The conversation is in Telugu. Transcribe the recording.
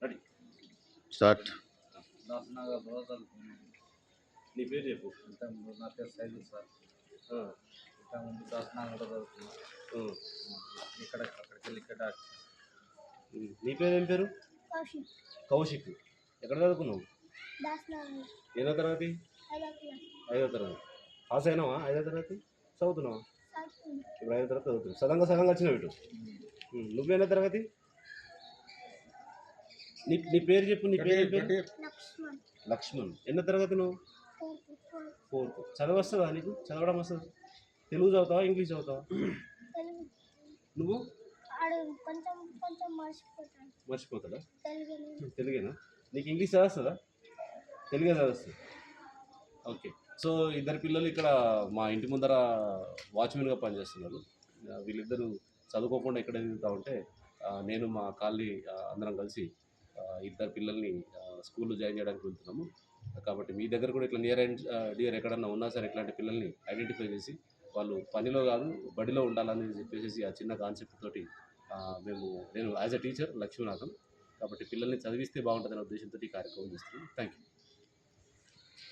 Ready start. దాసనగర్ చదువుకున్నాను. నీ పేరు చెప్పు. ఇంతకుముందు నా పేరు సైదు సార్. ఆ, ఇంతకుముందు దాసనగర్ చదువుకున్నాను. ఆ. అక్కడికి వెళ్ళి ఇక్కడ నీ పేరు ఏం పేరు? కౌశిక్ కౌశిక్. ఎక్కడ చదువుకున్నావు? దాసనగర్ ఎన్నో తరగతి? 5వ క్లాస్ 5వ తరగతి. పాస్ అయినావా 5వ తరగతి? చదువుతున్నావా? చదువుతుంది. ఇప్పుడు 5వ తరగతి చదువుతున్నావు. సగంగా వచ్చినావు ఇటు. నువ్వేనో తరగతి? నీ పేరు చెప్పు. నీ పేరు ఏం పేరు? లక్ష్మణ్ లక్ష్మణ్. ఎన్నో తరగతి నువ్వు? 4th 4th. చదువు వస్తుందా నీకు? చదవడం వస్తుంది? తెలుగు చదువుతావా, ఇంగ్లీష్ చదువుతావా? తెలుగు నువ్వు ఆడు కొంచెం కొంచెం మర్చిపోతాడు. మర్చిపోతాడా? తెలుగు తెలుగేనా? నీకు ఇంగ్లీష్ చదవస్తుందా? తెలుగే చదవస్తుంది. ఓకే. సో ఇద్దరు పిల్లలు ఇక్కడ మా ఇంటి ముందర వాచ్మెన్గా పనిచేస్తున్నారు. వీళ్ళిద్దరూ చదువుకోకుండా ఇక్కడ తిరుగుతూ ఉంటే నేను మా కాలనీ అందరం కలిసి ఇద్దరు పిల్లల్ని స్కూల్లో జాయిన్ చేయడానికి వెళ్తున్నాము. కాబట్టి మీ దగ్గర కూడా ఇట్లా నియర్ అండ్ డియర్ ఎక్కడన్నా ఉన్నా సరే ఇట్లాంటి పిల్లల్ని ఐడెంటిఫై చేసి వాళ్ళు పనిలో కాదు బడిలో ఉండాలని చెప్పేసి ఆ చిన్న కాన్సెప్ట్ తోటి నేను యాజ్ అ టీచర్ లక్ష్మీనాథం కాబట్టి పిల్లల్ని చదివిస్తే బాగుంటుందనే ఉద్దేశంతో ఈ కార్యక్రమం చేస్తున్నాను. Thank you.